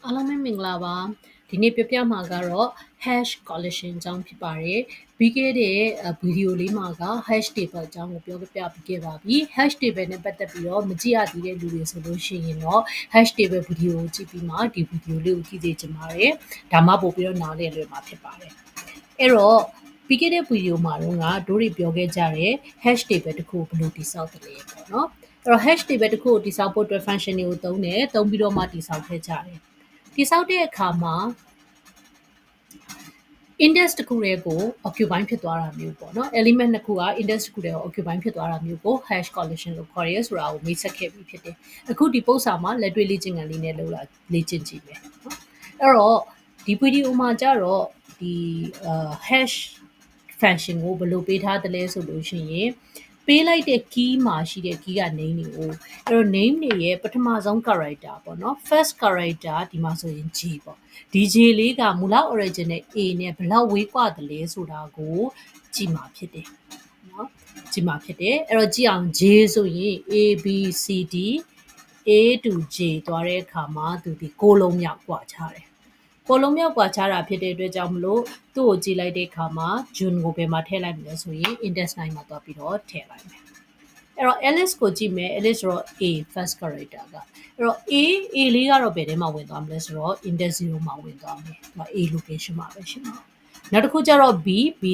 အားလုံးပဲမင်္ဂလာပါဒီနေ့ပြောပြမှာကတော့ hash collection အကြောင်းဖြစ်ပါတယ်ပြီးခဲ့တဲ့ဗီဒီယိုလေးမှာက hash table အကြောင်းကိုပြောပြခဲ့ပါပြီ hash table နဲ့ပတ်သက်ပြီးတော့မကြည့်ရသေးတဲ့လူတွေဆိုလို့ရှိရင်တော့ hash table ဗီဒီယိုကိုကြည့်ပြီးမှဒီဗီဒီယိုလေးကိုကြည့်သေးချင်ပါတယ်ဒါမှပို့ပြီးတော့နားလည်လွယ်မှာဖြစ်ပါတယ်အဲ့တော့ပြီးခဲ့တဲ့ဗီဒီယိုမှာတော့တို့တွေပြောခဲ့ကြတဲ့ hash table တစ်ခုဘယ်လိုတည်ဆောက်တယ်လဲပေါ့နော်အဲ့တော့ hash table တစ်ခုကိုတည်ဆောက်ဖို့အတွက် function တွေကိုသုံးပြီးတော့မှတည်ဆောက်ခဲ့ကြတယ်တည်ဆောက်တဲ့အခါမှာ index တစ်ခုရဲ့ကို occupy ဖြစ်သွားတာမျိုးပေါ့နော် element တစ်ခုက index တစ်ခုရဲ့ကို occupy ဖြစ်သွားတာမျိုးကို hash collection လို့ခေါ်ရဲဆိုတာကိုမိတ်ဆက်ခဲ့ပြီးဖြစ်တယ်အခုဒီပုဒ်စာမှာလက်တွေ့လေ့ကျင့်ခန်းလေးနဲ့လုပ်လာလေ့ကျင့်ကြည့်မယ်နော်အဲ့တော့ဒီဗီဒီယိုမှာကြတော့ဒီ hash function ကိုဘယ်လိုပေးထားသလဲဆိုလို့ရှိရင်ပေးလိုက်တဲ့ key မှာရှိတဲ့ key က name တွေကိုအဲ့တော့ name တွေရဲ့ပထမဆုံး character ပေါ့နော် first character ဒီမှာဆိုရင် G ပေါ့ဒီ G လေးကမူလ origin နဲ့ A နဲ့ဘယ်လောက်ဝေးကွာသလဲဆိုတာကိုကြည့်မှာဖြစ်တယ်နော်ကြည့်မှာဖြစ်တယ်အဲ့တော့ကြည့်အောင် J ဆိုရင် A B C D A to J သွားတဲ့အခါမှာသူဒီကိုလုံးမြောက်ကွာခြားတယ်ကိုလုံးမြောက်ကွာခြားတာဖြစ်တဲ့အတွက်ကြောင့်မလို့သူ့ကိုကြည့်လိုက်တဲ့အခါမှာ June ကိုဘယ်မှာထည့်လိုက်မလဲဆိုရင် index 9မှာသွားပြီးတော့ထည့်လိုက်မယ်အဲ့တော့ Alice ကိုကြည့်မယ် Alice ဆိုတော့ A first character ကအဲ့တော့ A လေးကတော့ဘယ်ထဲမှာဝင်သွားမလဲဆိုတော့ index 0မှာဝင်သွားမယ်သူက A location မှာပဲရှိမှာနောက်တစ်ခုကျတော့ B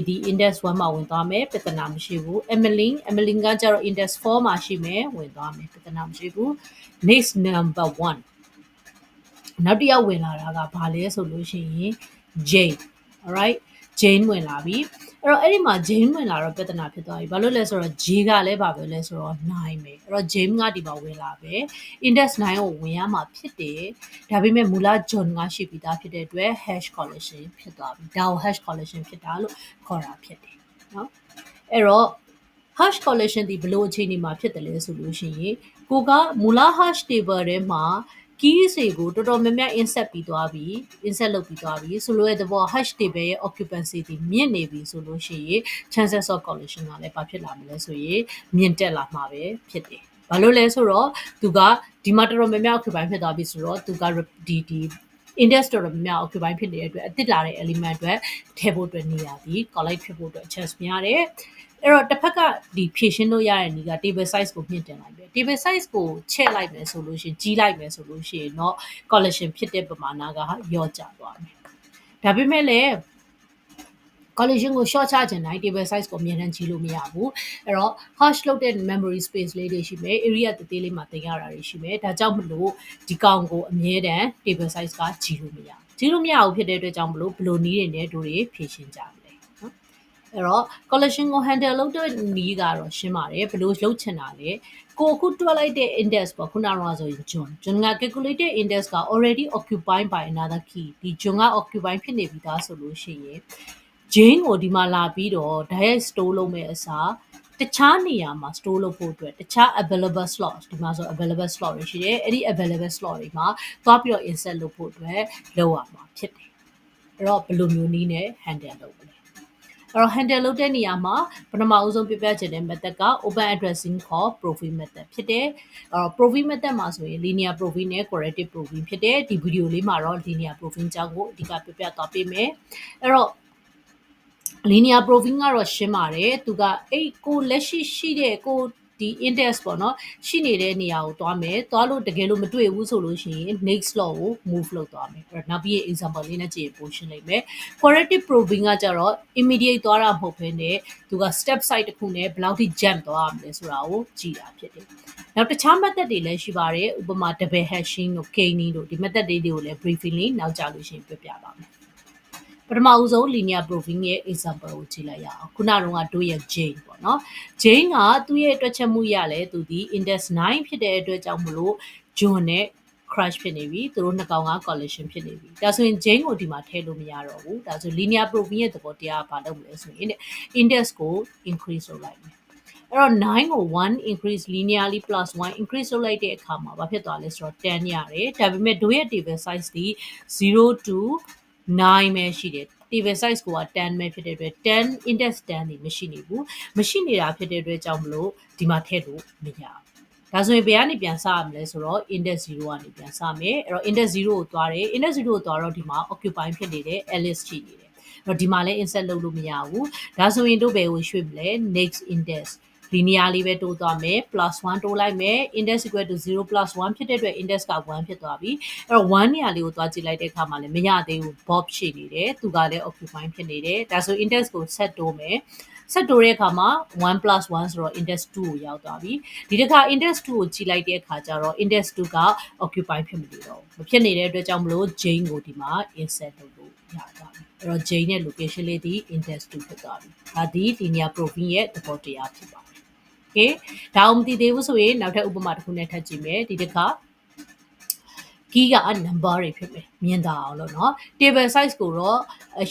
ဒီ index 1မှာဝင်သွားမယ်ပြဿနာမရှိဘူး Emmeline ကကျတော့ index 4မှာရှိမယ်ဝင်သွားမယ်ပြဿနာမရှိဘူး next number 1နောက်တစ်ယောက်ဝင်လာတာကဘာလဲဆိုလို့ရှိရင် Jane alright Jane ဝင်လာပြီအဲ့တော့အဲ့ဒီမှာ Jane ဝင်လာတော့ပြဿနာဖြစ်သွားပြီဘာလို့လဲဆိုတော့ J ကလည်းဘာပဲလဲဆိုတော့9ပဲအဲ့တော့ Jane ကဒီမှာဝင်လာပဲ index 9ကိုဝင်ရမှာဖြစ်တယ်ဒါပေမဲ့မူလ John ကရှိပြီးသားဖြစ်တဲ့အတွက် hash collection ဖြစ်သွားပြီဒါကို hash collection ဖြစ်တာလို့ခေါ်တာဖြစ်တယ်เนาะအဲ့တော့ hash collection ဒီဘယ်လိုအခြေအနေမှာဖြစ်တယ်လဲဆိုလို့ရှိရင်ကိုကမူလ hash table ထဲမှာ keys တွေကိုတော်တော်များများ insert လုပ်ပြီးသွားပြီဆိုလိုတဲ့သဘော hash table ရဲ့ occupancy ဒီမြင့်နေပြီဆိုလို့ရှိရင် chances of collection ကလည်းဘာဖြစ်လာမလဲဆိုရင်မြင့်တက်လာမှာပဲဖြစ်တယ်ဘာလို့လဲဆိုတော့သူကဒီမှာတော်တော်များများ occupy ဖြစ်သွားပြီဆိုတော့သူကဒီ index တော်တော်များများ occupy ဖြစ်နေတဲ့အတွက်အသစ်လာတဲ့ element အတွက်ထည့်ဖို့အတွက်နေရာဒီ collect ဖြစ်ဖို့အတွက် chance များတယ်အဲ့တော့တစ်ဖက်ကဒီဖြည့်ရှင်းလို့ရတဲ့နည်းက table size ကိုမြင့်တင်လိုက်ပဲ table size ကိုချဲ့လိုက်မယ်ဆိုလို့ရှိရင်ကြီးလိုက်မယ်ဆိုလို့ရှိရင်တော့ collection ဖြစ်တဲ့ပမာဏကလျော့ကျသွားမယ်ဒါပေမဲ့လည်း collision ကို short ချခြင်းတိုင်း table size ကိုအမြဲတမ်းကြီးလို့မရဘူးအဲ့တော့ hash လုပ်တဲ့ memory space လေးတွေရှိမယ် area တသေးလေးမှာတင်ရတာတွေရှိမယ်ဒါကြောင့်မလို့ဒီကောင်ကိုအမြဲတမ်း table size ကကြီးလို့မရဘူးကြီးလို့မရဘူးဖြစ်တဲ့အတွက်ကြောင့်မလို့ဘယ်လိုနည်းတွေနဲ့တို့တွေဖြည့်ရှင်းကြမလဲနော်အဲ့တော့ collection ကို handle လုပ်တဲ့နည်းကတော့ရှင်းပါတယ်ဘယ်လိုလုပ်ချင်တာလဲကိုအခုတွက်လိုက်တဲ့ index ပေါ့ခုနကတော့ဆိုရင် John က calculated index က already occupied by another key ဒီ John က occupy ဖြစ်နေပြီးသားဆိုလို့ရှိရင် Jane ကိုဒီမှာလာပြီးတော့ direct store လုပ်မဲ့အစားတခြားနေရာမှာ store လုပ်ဖို့အတွက်တခြား available slot ဒီမှာဆို available slot တွေရှိတယ်အဲ့ဒီ available slot တွေမှာသွားပြီးတော့ insert လုပ်ဖို့အတွက်လုပ်ရမှာဖြစ်တယ်အဲ့တော့ဘယ်လိုမျိုးနည်းနဲ့ handle လုပ်လဲအဲ့တော့ handle လုပ်တဲ့နေရာမှာပထမအဦးဆုံးပြချင်တဲ့ method က open addressing ခေါ် profile method ဖြစ်တယ်အဲ့တော့ profile method မှာဆိုရင် linear profile နဲ့ quadratic profile ဖြစ်တယ်ဒီဗီဒီယိုလေးမှာတော့ linear profile အကြောင်းကိုအဓိကပြသွားပေးမယ်အဲ့တော့linear profile ကတော့ရှင်းပါတယ်သူကအဲ့ကိုလက်ရှိတဲ့ကိုဒီ index ပေါ့နော်ရှိနေတဲ့နေရာကိုသွားမယ်သွားလို့တကယ်လို့မတွေ့ဘူးဆိုလို့ရှိရင် next slot ကို move လုပ်သွားမယ်အဲ့တော့နောက်ပြီး example လေးနဲ့ကြည့်ပို့ရှင်းလိုက်မယ် quadratic profile ကကြတော့ immediate သွားတာမဟုတ်ဘဲနဲ့သူက step side တစ်ခုနဲ့ဘယ်လောက်ထိ jump သွားရမလဲဆိုတာကိုကြည့်တာဖြစ်တယ်နောက်တခြား method တွေလည်းရှိပါတယ်ဥပမာ double hashing တို့ chaining တို့ဒီ method တွေကိုလည်း briefly နောက်ကြလို့ရှိရင်ပြပြပါမယ်ပထမဦးဆုံး linear profile ရဲ့ example ကိုကြည့်လိုက်ရအောင်ခုနကတော့တို့ရဲ့ Jane ပေါ့နော် Jane ကသူ့ရဲ့တွက်ချက်မှုရလဲသူဒီ index 9ဖြစ်တဲ့အတွက်ကြောင့်မလို့ John နဲ့ crush ဖြစ်နေပြီသူတို့နှစ်ကောင်က collision ဖြစ်နေပြီဒါဆိုရင် Jane ကိုဒီမှာထည့်လို့မရတော့ဘူးဒါဆို linear profile ရဲ့သဘောတရားကဘာလုပ်မလဲဆိုရင် index ကို increase လုပ်လိုက်မယ်အဲ့တော့9ကို1 increase linearly plus 1 increase လုပ်လိုက်တဲ့အခါမှာဘာဖြစ်သွားလဲဆိုတော့10ရတယ်ဒါပေမဲ့တို့ရဲ့ table size ဒီ0 to 9ပဲရှိတယ် table size ကိုက10ပဲဖြစ်တဲ့အတွက်10 index 10နေမရှိနေဘူးမရှိနေတာဖြစ်တဲ့အတွက်ကြောင့်မလို့ဒီမှာထည့်လို့မရဘူး ဒါဆိုရင်ဘယ်ကနေပြန်စရမလဲဆိုတော့ index 0ကနေပြန်စမယ်အဲ့တော့ index 0ကိုသွားတယ် index 0ကိုသွားတော့ဒီမှာ occupy ဖြစ်နေတဲ့ alice ရှိနေတယ်အဲ့တော့ဒီမှာလည်း insert လုပ်လို့မရဘူးဒါဆိုရင်တို့ဘယ်ကိုရွှေ့မလဲ next index linear လေးပဲတိုးသွားမယ် plus 1တိုးလိုက်မယ် index equal to 0 plus 1ဖြစ်တဲ့အတွက် index က1ဖြစ်သွားပြီအဲ့တော့1နေရာလေးကိုသွားကြည့်လိုက်တဲ့အခါမှာလည်းမရသေးဘူး bob ရှိနေတယ်သူကလည်း occupy ဖြစ်နေတယ်ဒါဆို index ကို set တိုးမယ်ဆက်တိုးတဲ့အခါမှာ1 plus 1ဆိုတော့ index 2ကိုရောက်သွားပြီဒီတစ်ခါ index 2ကိုကြည့်လိုက်တဲ့အခါကျတော့ index 2က occupy ဖြစ်မနေတော့ဘူးမဖြစ်နေတဲ့အတွက်ကြောင့်မလို့ Jane ကိုဒီမှာ insert လုပ်လို့ရသွားပြီအဲ့တော့ Jane ရဲ့ location လေးဒီ index 2ဖြစ်သွားပြီဒါဒီ linear profile ရဲ့သဘောတရားဖြစ်ပါတယ် okay ဒါအောင်မသိသေးဘူးဆိုရင်နောက်ထပ်ဥပမာတစ်ခုနဲ့ထပ်ကြည့်မယ်ဒီတစ်ခါ key က number တွေဖြစ်မယ်မြင်သာအောင်လို့เนาะ table size ကိုတော့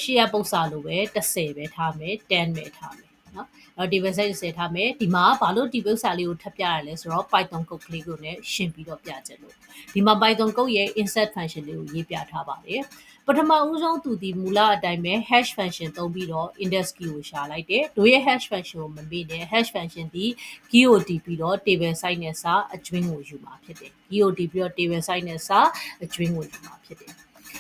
ရှေ့ရပု္ပ္ပစာလိုပဲ10ပဲထားမယ်10ပဲထားမယ်เนาะအဲ့တော့ table size 10ထားမယ်ဒီမှာဘာလို့ဒီပု္ပ္ပစာလေးကိုထပ်ပြရလဲဆိုတော့ Python code ကလေးကိုလည်းရှင်းပြီးတော့ပြချက်လို့ဒီမှာ Python code ရဲ့ insert function လေးကိုရေးပြထားပါတယ်ပထမဦးဆုံးသူဒီမူလအတိုင်းပဲ hash function သုံးပြီးတော့ index key ကိုရှာလိုက်တယ်တို့ရဲ့ hash function ကိုမမေ့နဲ့ hash function ဒီ key ကိုတီးပြီးတော့ table size နဲ့စာအကျွင်းကိုယူမှာဖြစ်တယ် key ကိုတီးပြီးတော့ table size နဲ့စာအကျွင်းကိုယူမှာဖြစ်တယ်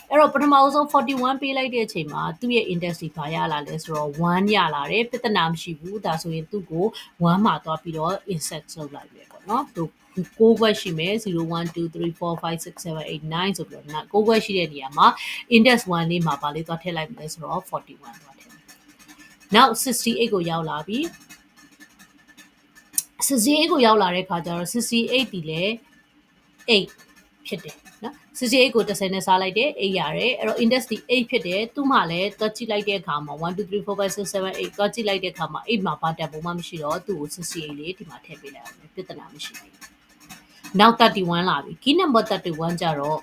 အဲ့တော့ပထမဦးဆုံး41ပေးလိုက်တဲ့အချိန်မှာသူ့ရဲ့ index ကြီးဘာရလာလဲဆိုတော့1ရလာတယ်ပြဿနာမရှိဘူးဒါဆိုရင်သူ့ကို1မှာသွားပြီးတော့ insert လုပ်လိုက်ပဲပေါ့နော်သူ6ခွက်ရှိမယ်0 1 2 3 4 5 6 7 8 9ဆိုပြီးတော့6ခွက်ရှိတဲ့နေရာမှာ index 1လေးမှာဗာလေးသွားထည့်လိုက်မလဲဆိုတော့41သွားထည့်နောက်68ကိုရောက်လာပြီ68ကိုရောက်လာတဲ့ခါကျတော့68ဒီလေ8ဖြစ်တယ်နော်68ကို30နဲ့စားလိုက်တယ်8ရတယ်အဲ့တော့ index ဒီ8ဖြစ်တယ်သူ့မှာလည်းတွက်ကြည့်လိုက်တဲ့အခါမှာ1 2 3 4 5 6 7 8တွက်ကြည့်လိုက်တဲ့အခါမှာ8မှာဘာတက်ပုံမှမရှိတော့သူ့ကို68လေးဒီမှာထည့်ပေးလိုက်အောင်ပြဿနာမရှိဘူးနောက်31လာပြီ key number 31ကြတော့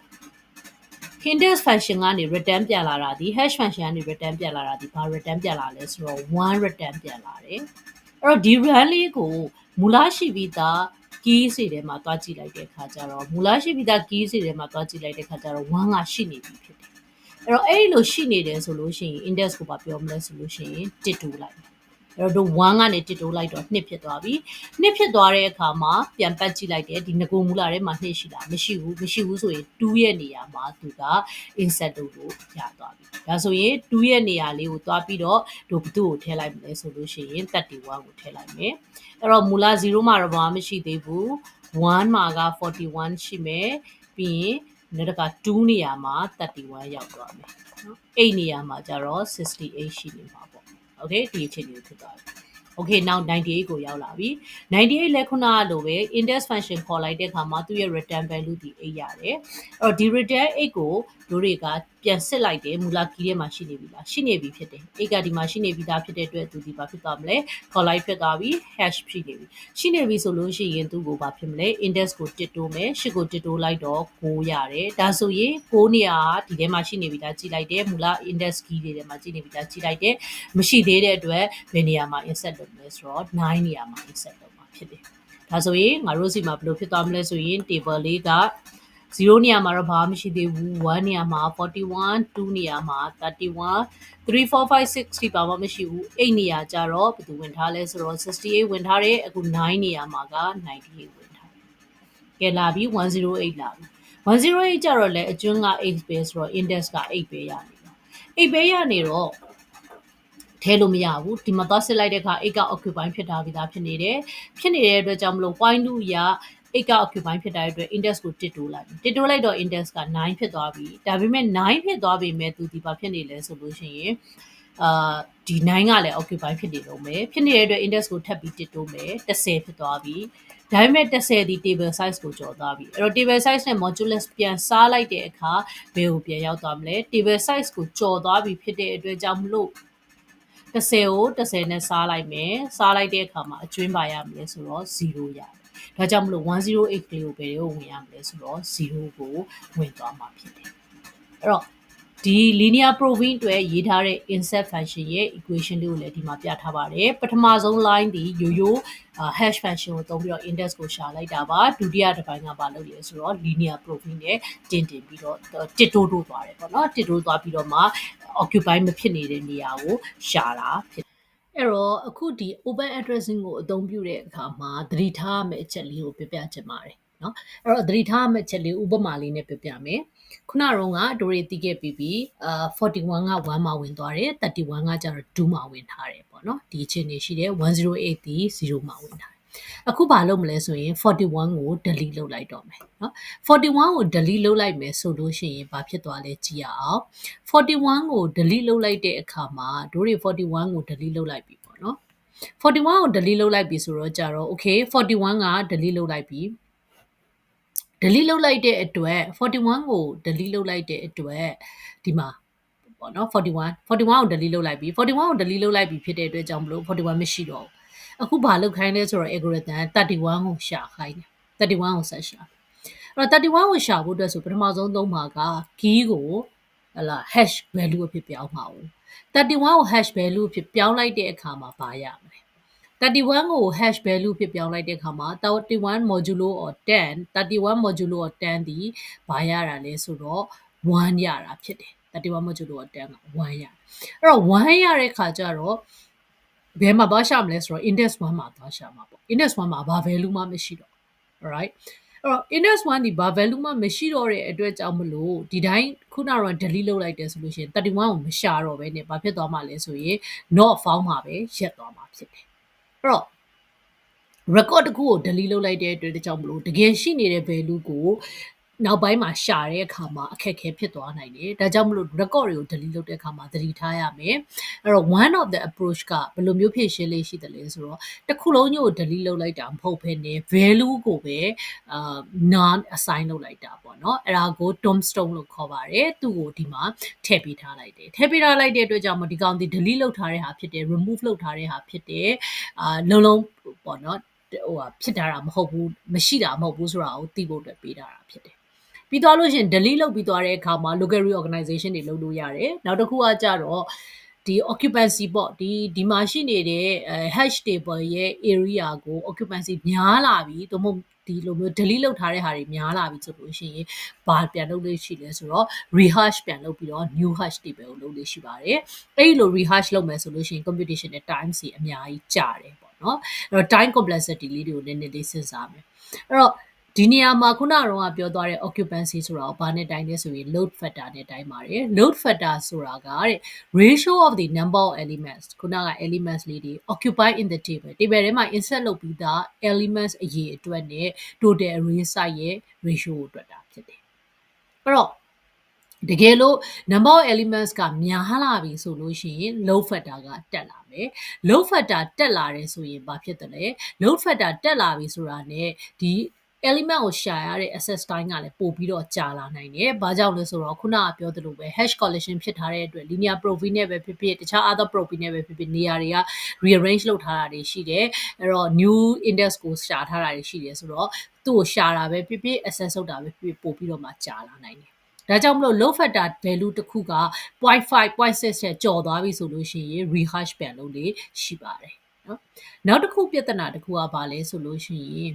index function ကနေ return ပြန်လာတာဒီ hash function ကနေ return ပြန်လာတာဒီဘာ return ပြန်လာလဲဆိုတော့1 return ပြန်လာတယ်အဲ့တော့ဒီ run လေးကိုမူလရှိပြီးသား keys တွေထဲမှာတွားကြည့်လိုက်တဲ့အခါကျတော့မူလရှိပြီးသား keys တွေထဲမှာတွားကြည့်လိုက်တဲ့အခါကျတော့1ကရှိနေပြီဖြစ်တယ်အဲ့တော့အဲ့လိုရှိနေတယ်ဆိုလို့ရှိရင် index ကိုပြောမလဲဆိုလို့ရှိရင်1တိုးလိုက်အဲ့တော့1ကနေ1တိုးလိုက်တော့2ဖြစ်သွားပြီ2ဖြစ်သွားတဲ့အခါမှာပြန်ပတ်ကြည့်လိုက်တယ်ဒီငကိုမူလာထဲမှာ2ရှိတာမရှိဘူးဆိုရင်2ရဲ့နေရာမှာသူက insert လုပ်လို့ရသွားပြီဒါဆိုရင်2ရဲ့နေရာလေးကိုတွားပြီးတော့တို့ဘသူ့ကိုထည့်လိုက်မလဲဆိုလို့ရှိရင်31ကိုထည့်လိုက်မယ်အဲ့တော့မူလာ0မှာတော့ဘာမှမရှိသေးဘူး1မှာက41ရှိမယ်ပြီးရင်နောက်တစ်ခါ2နေရာမှာ31ရောက်သွားမယ်နော်8နေရာမှာကျတော့68ရှိနေမှာပေါ့โอเคဒီအချိန်လေးဖြစ်သွားပြီ okay now 98ကိုရောက်လာပြီ98လဲခုနကလိုပဲ index function ခေါ်လိုက်တဲ့အခါမှာသူ့ရဲ့ return value ဒီ8ရတယ်အဲ့တော့ဒီ return 8ကိုတို့တွေကပြန်စစ်လိုက်တယ်မူလ key ထဲမှာရှိနေပြီလားရှိနေပြီဖြစ်တယ်8ကဒီမှာရှိနေပြီသားဖြစ်တဲ့အတွက်သူဒီဘာဖြစ်သွားမလဲ call လိုက်ဖြစ်သွားပြီ hash ရှိနေပြီဆိုလို့ရှိရင်သူ့ကိုဘာဖြစ်မလဲ index ကို1တိုးမယ်8ကို1တိုးလိုက်တော့9ရတယ်ဒါဆိုရင်9နေရာဒီထဲမှာရှိနေပြီသားကြည့်လိုက်တယ်မူလ index key တွေထဲမှာကြည့်နေပြီသားကြည့်လိုက်တယ်မရှိသေးတဲ့အတွက်ဘယ်နေရာမှာ insert လုပ်မလဲဆိုတော့9နေရာမှာ insert လုပ်မှာဖြစ်တယ်ဒါဆိုရင်ငါတို့စီမှာဘယ်လိုဖြစ်သွားမလဲဆိုရင် table လေးက0နေရာမှာတော့ဘာမှမရှိသေးဘူး1နေရာမှာ41 2နေရာမှာ31 3 4 5 6ဒီဘာမှမရှိဘူး8နေရာကျတော့ဘယ်သူဝင်ထားလဲဆိုတော့68ဝင်ထားတယ်အခု9နေရာမှာက98ဝင်ထားတယ်ကဲလာပြီ108လာပြီ108ကျတော့လေအကျွန်းက8ပဲဆိုတော့ index က8ပဲရနေတော့8ပဲရနေတော့ထဲလို့မရဘူးဒီမှာသွားစစ်လိုက်တဲ့အခါ8က occupy ဖြစ်တာပြီးသားဖြစ်နေတယ်ဖြစ်နေတဲ့အတွက်ကြောင့်မလို့ point 2ရ8က occupy ဖြစ်တဲ့အတွက် index ကို1တိုးလိုက်တော့ index က9ဖြစ်သွားပြီဒါပေမဲ့9ဖြစ်သွားပြီမဲ့သူဒီဘာဖြစ်နေလဲဆိုလို့ရှိရင်ဒီ9ကလည်း occupy ဖြစ်နေတော့မယ်ဖြစ်နေတဲ့အတွက် index ကိုထပ်ပြီး1တိုးမယ်10ဖြစ်သွားပြီဒါပေမဲ့10ဒီ table size ကိုကျော်သွားပြီအဲ့တော့ table size နဲ့ modulus ပြန်စားလိုက်တဲ့အခါဘယ်ကိုပြန်ရောက်သွားမလဲ table size ကိုကျော်သွားပြီဖြစ်တဲ့အတွက်ကြောင့်မလို့10ကို10နဲ့စားလိုက်မယ်စားလိုက်တဲ့အခါမှာအကျွင်းပါရမလဲဆိုတော့0ရတယ်ဒါကြောင့်မလို့108ကလေးကိုဘယ်ကိုဝင်ရမလဲဆိုတော့0ကိုဝင်သွားမှာဖြစ်တယ်အဲ့တော့ဒီ linear proving အတွက်ရေးထားတဲ့ insert function ရဲ့ equation လေးကိုလည်းဒီမှာပြထားပါတယ်ပထမဆုံး line ဒီရိုးရိုး hash function ကိုသုံးပြီးတော့ index ကိုရှာလိုက်တာပါဒုတိယတစ်ပိုင်းကဘာလုပ်လဲဆိုတော့ linear proving နဲ့တင်ပြီးတော့တစ်တိုးသွားတယ်ပေါ့နော်တစ်တိုးသွားပြီးတော့မှ occupy မဖြစ်နေတဲ့နေရာကိုရှာတာဖြစ် အဲ့တော့အခုဒီ open addressing ကိုအသုံးပြုတဲ့အခါမှာသတိထားရမယ့်အချက်လေးကိုပြပြချင်ပါတယ်เนาะအဲ့တော့သတိထားရမယ့်အချက်လေးဥပမာလေးနဲ့ပြပြမယ်ခုနကတော့ကတို့တွေသိခဲ့ပြီးပြီ41က1မှာဝင်သွားတယ်31ကကျတော့2မှာဝင်ထားတယ်ပေါ့เนาะဒီအခြေအနေရှိတယ်108ဒီ0မှာဝင်ထားတယ်အခုဘာလုပ်မလဲဆိုရင်41ကို delete လုပ်လိုက်တော့မယ်เนาะ41ကို delete လုပ်လိုက်မယ်ဆိုလို့ရှိရင်ဘာဖြစ်သွားလဲကြည့်ရအောင်41ကို delete လုပ်လိုက်တဲ့အခါမှာတို့တွေ41ကို delete လုပ်လိုက်ပြီပေါ့เนาะ41ကို delete လုပ်လိုက်ပြီဆိုတော့ကြတော့ okay 41က delete လုပ်လိုက်ပြီ delete လုပ်လိုက်တဲ့အတွက်41ကို delete လုပ်လိုက်တဲ့အတွက်ဒီမှာပေါ့နော်41ကို delete လုပ်လိုက်ပြီ41ကို delete လုပ်လိုက်ပြီဖြစ်တဲ့အတွက်ကြောင့်မလို့41မရှိတော့ဘူးအခုဘာလုပ်ခိုင်းလဲဆိုတော့ algorithm 31ကိုရှာခိုင်းတယ်31ကိုဆက်ရှာအဲ့တော့31ကိုရှာဖို့အတွက်ဆိုပထမဆုံးသုံးမှာက key ကိုဟလာ hash value အဖြစ်ပြောင်းမှာ哦31ကို hash value အဖြစ်ပြောင်းလိုက်တဲ့အခါမှာဘာရမလဲ31ကို hash value ဖြစ်ပြောင်းလိုက်တဲ့အခါမှာ31 modulo or 10 31 modulo or 10ဒီဘာရတာလဲဆိုတော့1ရတာဖြစ်တယ်31 modulo or 10က1ရအဲ့တော့1ရတဲ့ခါကျတော့ဘယ်မှာသွားရှာမလဲဆိုတော့ index 1မှာသွားရှာမှာပေါ့ index 1မှာဘာ value မှမရှိတော့ alright အဲ့တော့ index 1ဒီဘာ value မှမရှိတော့တဲ့အတွက်ကြောင့်မလို့ဒီတိုင်းခုနကတော့ delete လုပ်လိုက်တယ်ဆိုလို့ရှိရင်31ကိုမရှာတော့ဘဲねဘာဖြစ်သွားမှာလဲဆိုရင် not found မှာပဲရက်သွားမှာဖြစ်တယ်အဲ့တော့ record တစ်ခုကို delete လုပ်လိုက်တဲ့အတွက်ကြောင့်မလို့တကယ်ရှိနေတဲ့ value ကိုနောက်ပိုင်းမှာရှာတဲ့အခါမှာအခက်အခဲဖြစ်သွားနိုင်တယ်ဒါကြောင့်မလို့ record တွေကို delete လုပ်တဲ့အခါမှာသတိထားရမယ်အဲ့တော့ one of the approach ကဘယ်လိုမျိုးဖြည့်ရှင်းလေးရှိတယ်လဲဆိုတော့တစ်ခုလုံးကို delete လုပ်လိုက်တာမဟုတ်ဘဲね value ကိုပဲnon assign လုပ်လိုက်တာပေါ့เนาะအဲ့ဒါကို tombstone လို့ခေါ်ပါတယ်သူ့ကိုဒီမှာထည့်ပေးထားလိုက်တယ်ထည့်ပေးထားလိုက်တဲ့အတွက်ကြောင့်မဒီကောင်ဒီ delete လုပ်ထားတဲ့ဟာဖြစ်တယ် remove လုပ်ထားတဲ့ဟာဖြစ်တယ်လုံးလုံးပေါ့เนาะဖြစ်တာမဟုတ်ဘူးမရှိတာမဟုတ်ဘူးဆိုတာကိုသိဖို့အတွက်ပေးထားတာဖြစ်တယ်ပြီးသွားလို့ရှိရင် delete လုပ်ပြီးသွားတဲ့အခါမှာ local reorganization တွေလုပ်လို့ရတယ်နောက်တစ်ခုကကြတော့ဒီ occupancy ပေါ့ဒီမှာရှိနေတဲ့ hash table ရဲ့ area ကို occupancy များလာပြီသို့မဟုတ်ဒီလိုမျိုး delete လုပ်ထားတဲ့ဟာတွေများလာပြီဆိုလို့ရှိရင်ဘာပြန်လုပ်လို့ရှိလဲဆိုတော့ rehash ပြန်လုပ်ပြီးတော့ new hash table ကိုလုပ်လို့ရှိပါတယ်အဲ့လို rehash လုပ်မယ်ဆိုလို့ရှိရင် computation နဲ့ time စီအများကြီးကြာတယ်ပေါ့နော်အဲ့တော့ time complexity လေးတွေကိုနည်းနည်းလေးစဉ်းစားမယ်အဲ့တော့ဒီနေရာမှာခုနကတော့ပြောသွားတဲ့ occupancy ဆိုတာကိုဘာနဲ့တိုင်းလဲဆိုရင် load factor နဲ့တိုင်းပါတယ် load factor ဆိုတာကတဲ့ ratio of the number of elements ခုနက elements လေးတွေ occupy in the table ထဲမှာ insert လုပ်ပြီးသား elements အရေအတွက်နဲ့ total array size ရဲ့ ratio ကိုတွက်တာဖြစ်တယ်အဲ့တော့တကယ်လို့ number of elements ကများလာပြီဆိုလို့ရှိရင် load factor ကတက်လာမယ် load factor တက်လာတယ်ဆိုရင်ဘာဖြစ်တယ်လဲ load factor တက်လာပြီဆိုတာ ਨੇ ဒီ element ကိုရှာရတဲ့ access time ကလည်းပို့ပြီးတော့ကြာလာနိုင်တယ်။ဘာကြောင့်လဲဆိုတော့ခုနကပြောသလိုပဲ hash collection ဖြစ်ထားတဲ့အတွက် linear profi နဲ့ပဲဖြစ်ဖြစ်တခြား other profi နဲ့ပဲဖြစ်ဖြစ်နေရာတွေက rearrange လုပ်ထားတာတွေရှိတယ်။အဲ့တော့ new index ကိုရှာထားတာတွေရှိတယ်ဆိုတော့သူ့ကိုရှာတာပဲဖြစ်ဖြစ် access လုပ်တာပဲဖြစ်ဖြစ်ပို့ပြီးတော့မှကြာလာနိုင်တယ်။ဒါကြောင့်မလို့ load factor value တစ်ခုက 0.5 0.6 နဲ့ကျော်သွားပြီဆိုလို့ရှိရင် rehash ပြန်လုပ်လေရှိပါတယ်နော်နောက်တစ်ခုပြဿနာတစ်ခုကဘာလဲဆိုလို့ရှိရင်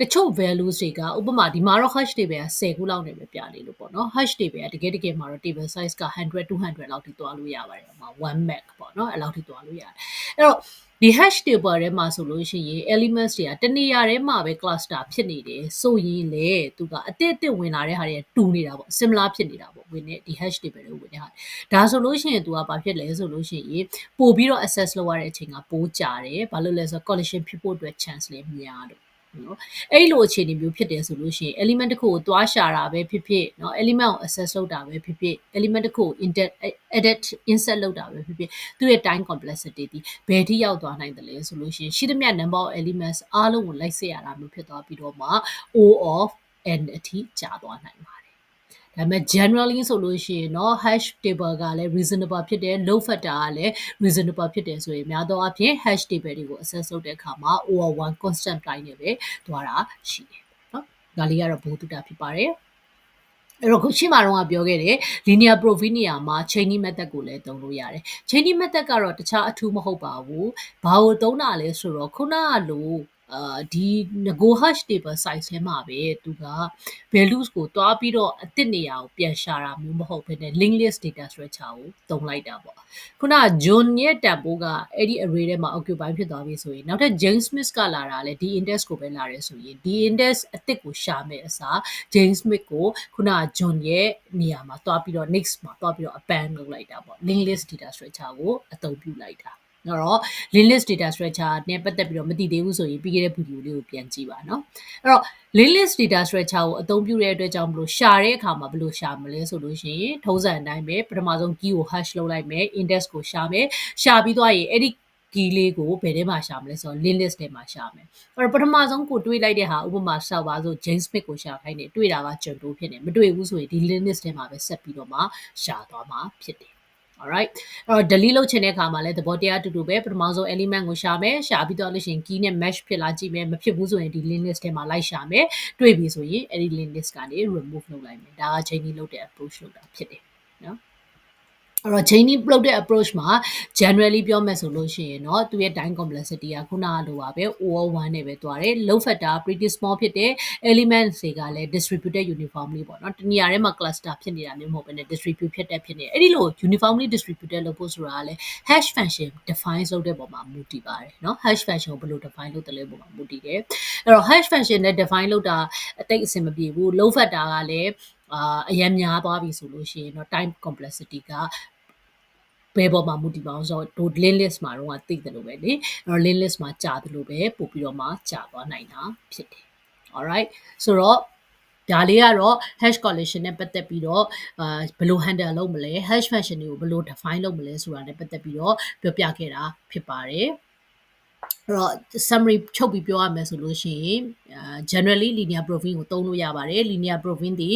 တချို့ values တွေကဥပမာဒီမှာတော့ hash table က10ခုလောက်နဲ့ပဲပြနေလို့ပေါ့နော် hash table ကတကယ်မှာတော့ table size က100 200လောက်ထိသွားလို့ရပါတယ်ဥပမာ1 meg ပေါ့နော်အဲ့လောက်ထိသွားလို့ရတယ်အဲ့တော့ဒီ hash table ထဲမှာဆိုလို့ရှိရင် elements တွေကတနေရာထဲမှာပဲ cluster ဖြစ်နေတယ်ဆိုရင်လေသူကအတစ်ဝင်လာတဲ့ဟာတွေတူနေတာပေါ့ similar ဖြစ်နေတာပေါ့ဝင်နေဒီ hash table တွေဝင်နေတာဒါဆိုလို့ရှိရင်သူကဘာဖြစ်လဲဆိုလို့ရှိရင်ပို့ပြီးတော့ access လုပ်ရတဲ့အချိန်ကပိုကြာတယ်ဘာလို့လဲဆိုတော့ collision ဖြစ်ဖို့အတွက် chance လေးများတယ်နော်အဲ့လိုအခြေအနေမျိုးဖြစ်တယ်ဆိုလို့ရှိရင် element တစ်ခုကိုတွားရှာတာပဲဖြစ်ဖြစ်เนาะ element ကို access လုပ်တာပဲဖြစ်ဖြစ် element တစ်ခုကို edit insert လုပ်တာပဲဖြစ်ဖြစ်သူ့ရဲ့ time complexity ဒီဘယ်ထိရောက်သွားနိုင်တယ်လဲဆိုလို့ရှိရင်ရှိသမျှ number of elements အားလုံးကိုလိုက်စစ်ရတာမျိုးဖြစ်သွားပြီးတော့မှ O of n အထိကြာသွားနိုင်ပါတယ်ဒါပေမဲ့ generally ဆိုလို့ရှိရင်เนาะ hash table ကလည်း reasonable ဖြစ်တယ် load factor ကလည်း reasonable ဖြစ်တယ်ဆိုရင်များသောအားဖြင့် hash table တွေကို access လုပ်တဲ့အခါမှာ over 1 constant price နဲ့ပဲသွားတာရှိတယ်เนาะဒါလေးကတော့ဘုံတူတာဖြစ်ပါတယ်အဲ့တော့ခုရှင်းမှာတော့ပြောခဲ့တယ် linear profi နေရာမှာ chaining method ကိုလည်းသုံးလို့ရတယ် chaining method ကတော့တခြားအထူးမဟုတ်ပါဘူးဘာကိုသုံးတာလဲဆိုတော့ခုနကလို ဒီ nego hash table size ထဲမှာပဲသူက values ကိုတွားပြီးတော့အသစ်နေရာကိုပြန်ရှာတာမျိုးမဟုတ်ဘဲနဲ့ linked list data structure ကိုသုံးလိုက်တာပေါ့ခုန John ရဲ့တန်ဖိုးကအဲ့ဒီ array ထဲမှာ occupy ဖြစ်သွားပြီဆိုရင်နောက်ထပ် James Smith ကလာတာလေဒီ index ကိုပဲလာတယ်ဆိုရင်ဒီ index အသစ်ကိုရှာမယ်အစား James Smith ကိုခုန John ရဲ့နေရာမှာတွားပြီးတော့ next မှာတွားပြီးတော့ append လုပ်လိုက်တာပေါ့ linked list data structure ကိုအသုံးပြုလိုက်တာတော့ linked list data structure နဲ့ပတ်သက်ပြီးတော့မသိသေးဘူးဆိုရင်ပြီးခဲ့တဲ့ဗီဒီယိုလေးကိုပြန်ကြည့်ပါနော်အဲ့တော့ linked list data structure ကိုအသုံးပြုတဲ့အတွက်ကြောင့်မလို့ရှာတဲ့အခါမှာဘယ်လိုရှာမလဲဆိုလို့ရှိရင်ထုံးစံအတိုင်းပဲပထမဆုံး key ကို hash လုပ်လိုက်မယ် index ကိုရှာမယ်ရှာပြီးသွားရင်အဲ့ဒီ key လေးကိုဘယ်ထဲမှာရှာမလဲဆိုတော့ linked list ထဲမှာရှာမယ်အဲ့တော့ပထမဆုံးကိုတွေးလိုက်တဲ့ဟာဥပမာဆောက်ပါဆို James Smith ကိုရှာခိုင်းတယ်တွေးတာကကျွန်တော်ဖြစ်နေမတွေးဘူးဆိုရင်ဒီ linked list ထဲမှာပဲဆက်ပြီးတော့မှရှာသွားမှာဖြစ်တယ်alright အဲ့တော့ delete လုပ်ချင်တဲ့အခါမှာလည်းသဘောတရားတူတူပဲပထမဆုံး element ကိုရှာမယ်ရှာပြီးတော့လို့ရှိရင် key နဲ့ match ဖြစ်လာကြည့်မယ်မဖြစ်ဘူးဆိုရင်ဒီ linked list ထဲမှာလိုက်ရှာမယ်တွေ့ပြီဆိုရင်အဲ့ဒီ linked list ကနေ remove လုပ်လိုက်မယ်ဒါက chaining လုပ်တဲ့ approach လုပ်တာဖြစ်တယ်နော်အဲ့တော့ chaining လုပ်တဲ့ approach မှာ generally ပြောမယ်ဆိုလို့ရှိရင်เนาะသူရဲ့ time complexity ကခုနကလိုပါပဲ over 1နဲ့ပဲတွားတယ် load factor pretty small ဖြစ်တယ် elements တွေကလည်း distributed uniformly ပေါ့เนาะတနေရာထဲမှာ cluster ဖြစ်နေတာမျိုးမဟုတ်ဘဲနဲ့ distribute ဖြစ်တဲ့ဖြစ်နေအဲ့ဒီလို uniformly distributed လုပ်ဖို့ဆိုတာကလည်း hash function define လုပ်တဲ့ပုံမှာမူတည်ပါတယ်เนาะ hash function ကိုဘယ်လို define လုပ်တယ်လဲပုံမှာမူတည်တယ်အဲ့တော့ hash function နဲ့ define လုပ်တာအတိတ်အဆင်မပြေဘူး load factor ကလည်းအရင်များသွားပြီဆိုလို့ရှိရင်တော့ time complexity ကဘယ်ပေါ်မှာမူတည်ပါအောင်ဆိုတော့ link list မှာတော့သိတယ်လို့ပဲလေအဲ့တော့ link list မှာကြာတယ်လို့ပဲပို့ပြီးတော့မှကြာသွားနိုင်တာဖြစ်တယ် alright ဆိုတော့ဒါလေးကတော့ hash collection နဲ့ပတ်သက်ပြီးတော့ဘယ်လို handle လုပ်မလဲ hash function တွေကိုဘယ်လို define လုပ်မလဲဆိုတာနဲ့ပတ်သက်ပြီးတော့ပြောပြခဲ့တာဖြစ်ပါတယ်အဲ့တော့ summary ချုပ်ပြီးပြောရမယ်ဆိုလို့ရှိရင် generally linear proving ကိုသုံးလို့ရပါတယ် linear proving ဒီ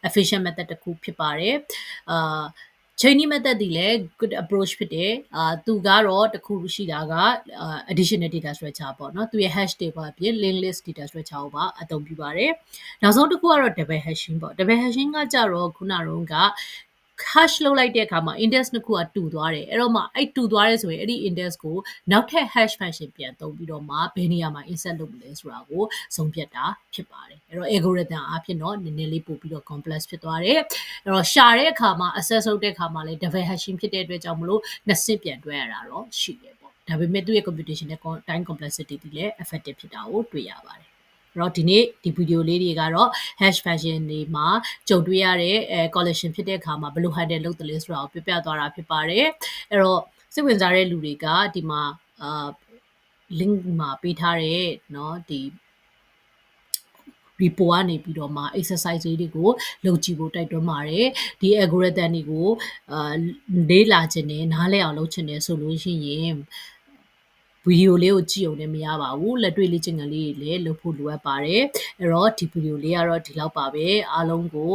efficient method တစ်ခုဖြစ်ပါတယ်chaining method ဒီလည်း good approach ဖြစ်တယ်သူကတော့တခုရှိတာကadditional data structure ပေါ့နော်သူရဲ့ hash table အပြင် linked list data structure ကိုပါအသုံးပြုပါတယ်နောက်ဆုံးတစ်ခုကတော့ double hashing ပေါ့ double hashing ကကြတော့ခုနကhash လုပ်လိုက်တဲ့အခါမှာ index နှစ်ခုကတူသွားတယ်အဲ့တော့မှအဲ့တူသွားတယ်ဆိုရင်အဲ့ဒီ index ကိုနောက်ထပ် hash function ပြန်သုံးပြီးတော့မှဘယ်နေရာမှာ insert လုပ်မလဲဆိုတာကိုဆုံးဖြတ်တာဖြစ်ပါတယ်အဲ့တော့ algorithm အဖြစ်တော့နည်းနည်းလေးပို့ပြီးတော့ complex ဖြစ်သွားတယ်အဲ့တော့ရှာတဲ့အခါမှာ access လုပ်တဲ့အခါမှာလည်း double hashing ဖြစ်တဲ့အတွက်ကြောင့်မလို့နှစ်ဆင့်ပြန်တွဲရတာတော့ရှိတယ်ပေါ့ဒါပေမဲ့သူ့ရဲ့ computation နဲ့ time complexity တွေလည်း effective ဖြစ်တာကိုတွေ့ရပါတယ်တော့ဒီနေ့ဒီဗီဒီယိုလေးတွေကတော့ hash function တွေမှာကြုံတွေ့ရတဲ့collection ဖြစ်တဲ့အခါမှာဘယ်လို handle လုပ်တယ်လဲဆိုတာကိုပြပြသွားတာဖြစ်ပါတယ်အဲ့တော့စိတ်ဝင်စားတဲ့လူတွေကဒီမှာlink မှာပေးထားတဲ့เนาะဒီ report ကနေပြီးတော့မှ exercise တွေကိုလုပ်ကြည့်ဖို့တိုက်တွန်းပါတယ်ဒီ algorithm တွေကိုလေ့လာခြင်းနဲ့နားလည်အောင်လုပ်ခြင်းနဲ့ဆိုလို့ရှိရင်ဗီဒီယိုလေးကိုကြည့်အောင်လည်းမရပါဘူးလက်တွေ့လေ့ကျင့်ခန်းလေးတွေလည်းလုပ်ဖို့လိုအပ်ပါတယ်အဲ့တော့ဒီဗီဒီယိုလေးကတော့ဒီလောက်ပါပဲအားလုံးကို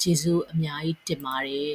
ကျေးဇူးအများကြီးတင်ပါတယ်